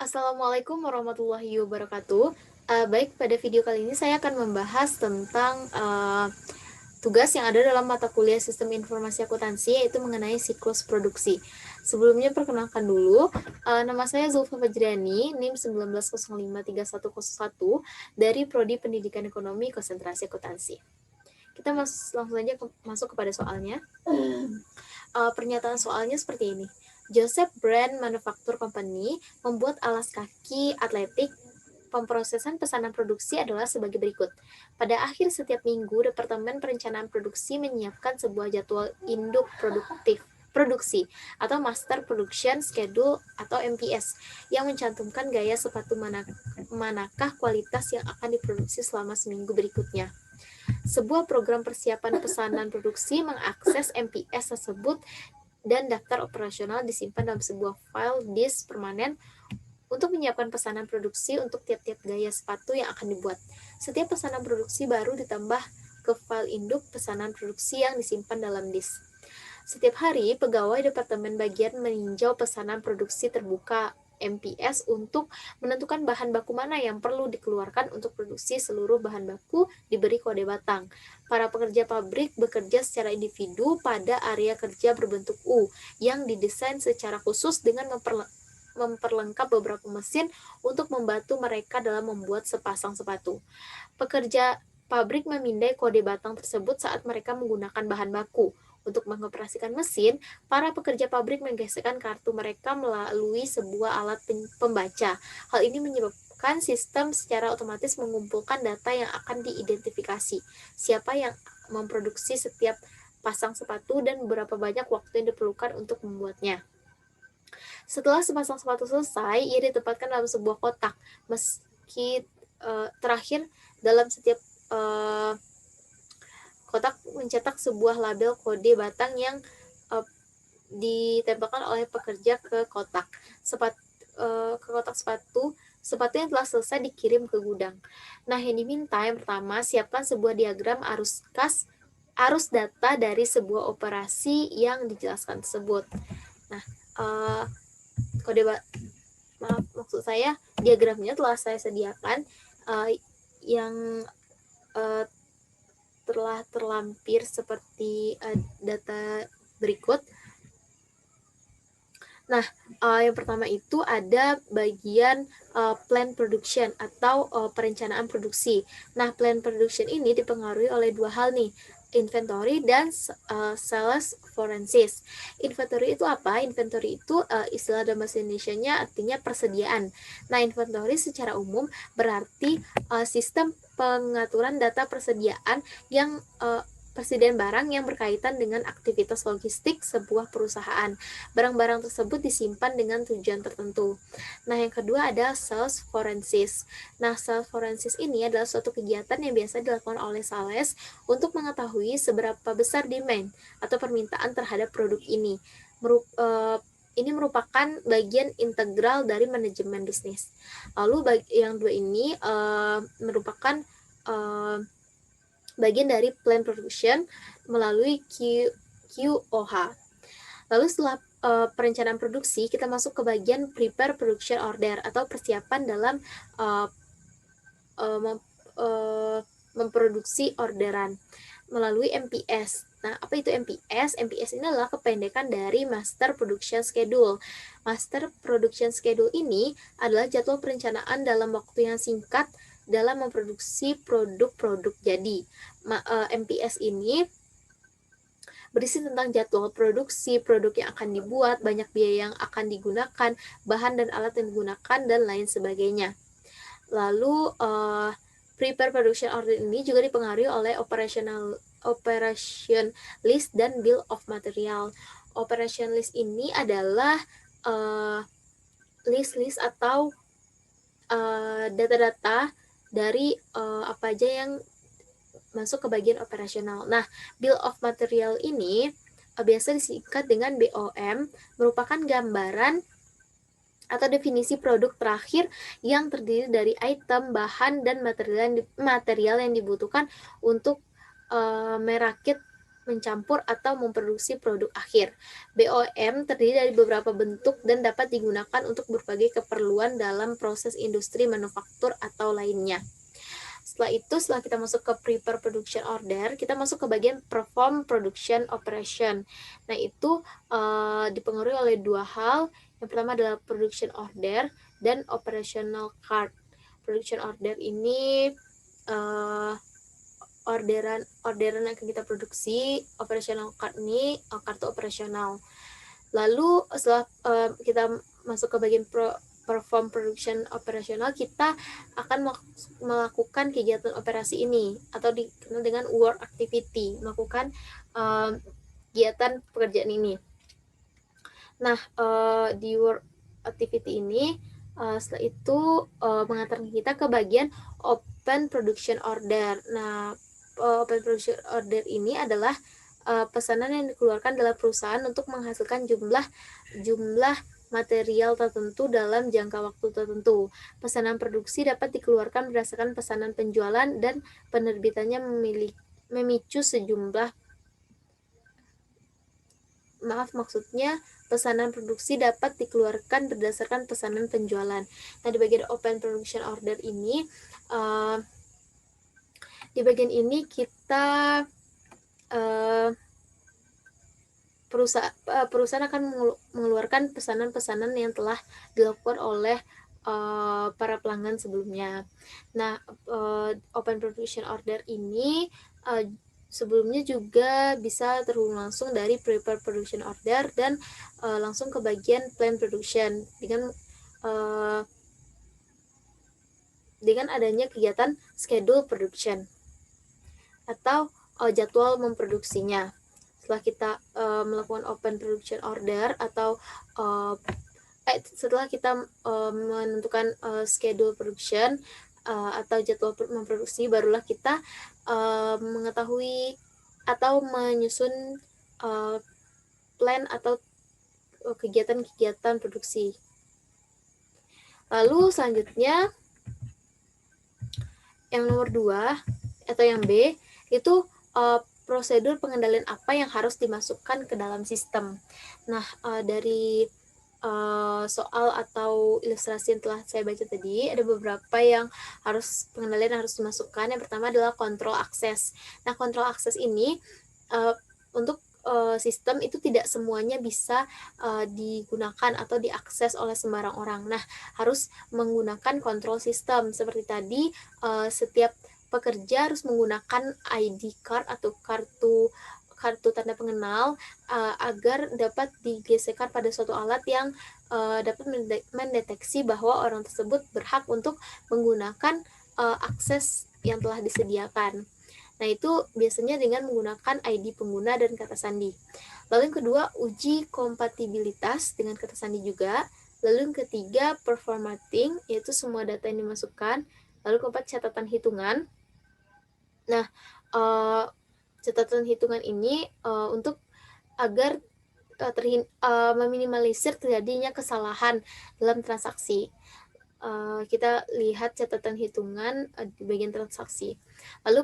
Assalamualaikum warahmatullahi wabarakatuh. Baik, pada video kali ini saya akan membahas tentang tugas yang ada dalam mata kuliah Sistem Informasi Akuntansi, yaitu mengenai siklus produksi. Sebelumnya perkenalkan dulu, nama saya Zulfa Fajriani, NIM 19053101 dari Prodi Pendidikan Ekonomi Konsentrasi Akuntansi. Kita langsung saja masuk kepada soalnya. Pernyataan soalnya seperti ini. Joseph Brand Manufacture Company membuat alas kaki atletik. Pemprosesan pesanan produksi adalah sebagai berikut. Pada akhir setiap minggu, Departemen Perencanaan Produksi menyiapkan sebuah jadwal induk produksi atau Master Production Schedule atau MPS yang mencantumkan gaya sepatu manakah kualitas yang akan diproduksi selama seminggu berikutnya. Sebuah program persiapan pesanan produksi mengakses MPS tersebut dan daftar operasional disimpan dalam sebuah file disk permanen untuk menyiapkan pesanan produksi untuk tiap-tiap gaya sepatu yang akan dibuat. Setiap pesanan produksi baru ditambah ke file induk pesanan produksi yang disimpan dalam disk. Setiap hari, pegawai Departemen Bagian meninjau pesanan produksi terbuka MPS untuk menentukan bahan baku mana yang perlu dikeluarkan untuk produksi. Seluruh bahan baku diberi kode batang. Para pekerja pabrik bekerja secara individu pada area kerja berbentuk U yang didesain secara khusus dengan memperlengkap beberapa mesin untuk membantu mereka dalam membuat sepasang sepatu. Pekerja pabrik memindai kode batang tersebut saat mereka menggunakan bahan baku. Untuk mengoperasikan mesin, para pekerja pabrik menggeserkan kartu mereka melalui sebuah alat pembaca. Hal ini menyebabkan sistem secara otomatis mengumpulkan data yang akan diidentifikasi. Siapa yang memproduksi setiap pasang sepatu dan berapa banyak waktu yang diperlukan untuk membuatnya. Setelah sepasang sepatu selesai, ia ditempatkan dalam sebuah kotak. Meski terakhir dalam setiap kotak mencetak sebuah label kode batang yang ditempelkan oleh pekerja ke kotak sepatu yang telah selesai dikirim ke gudang. Nah, yang diminta yang pertama, siapkan sebuah diagram arus data dari sebuah operasi yang dijelaskan tersebut. Nah, maksud saya diagramnya telah saya sediakan yang telah terlampir seperti data berikut. Nah, yang pertama itu ada bagian plan production atau perencanaan produksi. Nah, plan production ini dipengaruhi oleh dua hal nih, inventory dan sales forensics. Inventory itu apa? Inventory itu istilah dalam bahasa Indonesianya artinya persediaan. Nah, inventory secara umum berarti sistem pengaturan data persediaan yang persediaan barang yang berkaitan dengan aktivitas logistik sebuah perusahaan. Barang-barang tersebut disimpan dengan tujuan tertentu. Nah, yang kedua ada sales forensics. Nah, sales forensics ini adalah suatu kegiatan yang biasa dilakukan oleh sales untuk mengetahui seberapa besar demand atau permintaan terhadap produk ini. Ini merupakan bagian integral dari manajemen bisnis. Lalu yang dua ini merupakan bagian dari plan production melalui QOH. Lalu setelah perencanaan produksi, kita masuk ke bagian prepare production order atau persiapan dalam memproduksi orderan melalui MPS. Nah, apa itu MPS? MPS ini adalah kependekan dari Master Production Schedule. Master Production Schedule ini adalah jadwal perencanaan dalam waktu yang singkat dalam memproduksi produk-produk jadi. MPS ini berisi tentang jadwal produksi, produk yang akan dibuat, banyak biaya yang akan digunakan, bahan dan alat yang digunakan, dan lain sebagainya. Lalu, prepare production order ini juga dipengaruhi oleh operation list dan bill of material. Operation list ini adalah list atau data-data dari apa aja yang masuk ke bagian operasional. Nah, bill of material ini biasa disingkat dengan BOM, merupakan gambaran atau definisi produk terakhir yang terdiri dari item, bahan, dan material yang dibutuhkan untuk merakit mencampur atau memproduksi produk akhir. BOM terdiri dari beberapa bentuk dan dapat digunakan untuk berbagai keperluan dalam proses industri manufaktur atau lainnya. Setelah kita masuk ke prepare production order, kita masuk ke bagian perform production operation. Nah, itu dipengaruhi oleh dua hal. Yang pertama adalah production order dan operational card. Production order ini orderan yang akan kita produksi. Operational card ini kartu operasional. Lalu setelah kita masuk ke bagian perform production operasional, kita akan melakukan kegiatan operasi ini atau dikenal dengan work activity, melakukan kegiatan pekerjaan ini. Nah, di work activity ini setelah itu mengantarkan kita ke bagian open production order. Nah, open production order ini adalah pesanan yang dikeluarkan dalam perusahaan untuk menghasilkan jumlah material tertentu dalam jangka waktu tertentu. Pesanan produksi dapat dikeluarkan berdasarkan pesanan penjualan dan penerbitannya memicu pesanan produksi dapat dikeluarkan berdasarkan pesanan penjualan. Nah, di bagian open production order ini, di bagian ini kita perusahaan akan mengeluarkan pesanan-pesanan yang telah dilakukan oleh para pelanggan sebelumnya. Nah, open production order ini sebelumnya juga bisa terhubung langsung dari prepare production order dan langsung ke bagian plan production dengan adanya kegiatan schedule production atau jadwal memproduksinya. Setelah kita melakukan open production order atau setelah kita menentukan schedule production atau jadwal memproduksi, barulah kita mengetahui atau menyusun plan atau kegiatan-kegiatan produksi. Lalu selanjutnya yang nomor 2 atau yang B itu prosedur pengendalian apa yang harus dimasukkan ke dalam sistem. Nah, dari soal atau ilustrasi yang telah saya baca tadi, ada beberapa yang pengendalian harus dimasukkan. Yang pertama adalah kontrol akses. Nah, kontrol akses ini untuk sistem itu tidak semuanya bisa digunakan atau diakses oleh sembarang orang. Nah, harus menggunakan kontrol sistem. Seperti tadi, setiap pekerja harus menggunakan ID card atau kartu tanda pengenal agar dapat digeserkan pada suatu alat yang dapat mendeteksi bahwa orang tersebut berhak untuk menggunakan akses yang telah disediakan. Nah, itu biasanya dengan menggunakan ID pengguna dan kata sandi. Lalu yang kedua, uji kompatibilitas dengan kata sandi juga. Lalu yang ketiga, performatting, yaitu semua data yang dimasukkan. Lalu keempat, catatan hitungan. Nah, catatan hitungan ini untuk agar meminimalisir terjadinya kesalahan dalam transaksi. Kita lihat catatan hitungan di bagian transaksi. Lalu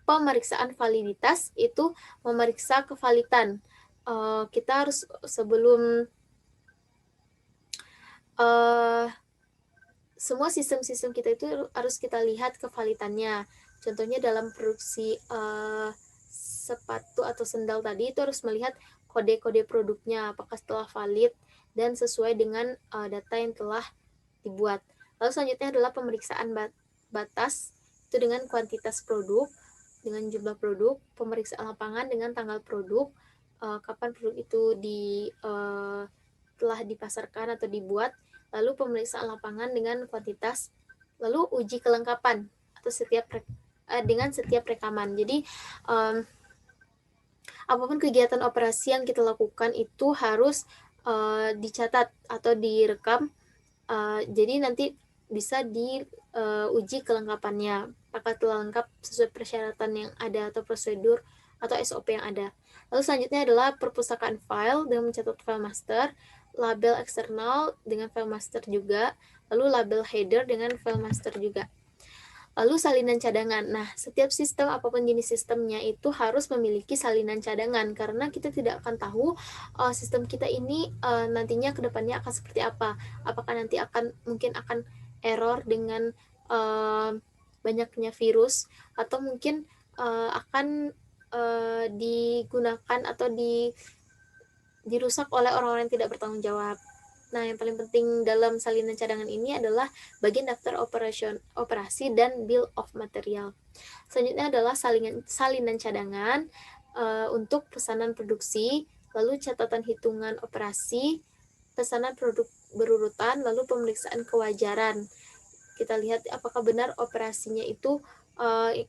pemeriksaan validitas itu memeriksa kevalidan. Kita harus sebelum semua sistem-sistem kita itu harus kita lihat kevalidannya. Contohnya dalam produksi sepatu atau sendal tadi itu harus melihat kode-kode produknya apakah telah valid dan sesuai dengan data yang telah dibuat. Lalu selanjutnya adalah pemeriksaan batas, itu dengan kuantitas produk, dengan jumlah produk, pemeriksaan lapangan dengan tanggal produk, kapan produk itu telah dipasarkan atau dibuat, lalu pemeriksaan lapangan dengan kuantitas, lalu uji kelengkapan atau dengan setiap rekaman. Jadi apapun kegiatan operasi yang kita lakukan itu harus dicatat atau direkam. Jadi nanti bisa diuji kelengkapannya, apakah telah lengkap sesuai persyaratan yang ada atau prosedur atau SOP yang ada. Lalu selanjutnya adalah perpustakaan file dengan mencatat file master, label eksternal dengan file master juga, lalu label header dengan file master juga. Lalu salinan cadangan. Nah, setiap sistem apapun jenis sistemnya itu harus memiliki salinan cadangan karena kita tidak akan tahu sistem kita ini nantinya ke depannya akan seperti apa. Apakah nanti mungkin akan error dengan banyaknya virus, atau mungkin akan digunakan atau dirusak oleh orang-orang yang tidak bertanggung jawab. Nah, yang paling penting dalam salinan cadangan ini adalah bagian daftar operasi dan bill of material. Selanjutnya adalah salinan cadangan untuk pesanan produksi, lalu catatan hitungan operasi, pesanan produk berurutan, lalu pemeriksaan kewajaran. Kita lihat apakah benar operasinya itu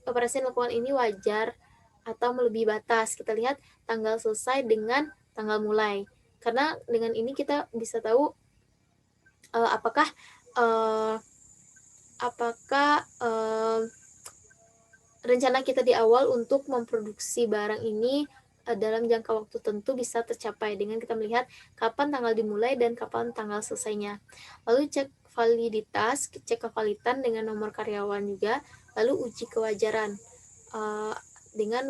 operasi yang dilakukan ini wajar atau melebihi batas. Kita lihat tanggal selesai dengan tanggal mulai. Karena dengan ini kita bisa tahu apakah rencana kita di awal untuk memproduksi barang ini dalam jangka waktu tentu bisa tercapai dengan kita melihat kapan tanggal dimulai dan kapan tanggal selesainya. Lalu cek validitas, cek kevalitan dengan nomor karyawan juga, lalu uji kewajaran dengan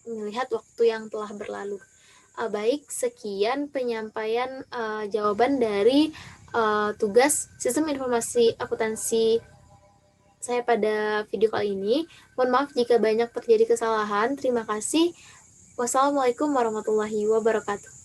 melihat waktu yang telah berlalu. Baik, sekian penyampaian jawaban dari tugas sistem informasi akuntansi saya pada video kali ini. Mohon maaf jika banyak terjadi kesalahan. Terima kasih. Wassalamualaikum warahmatullahi wabarakatuh.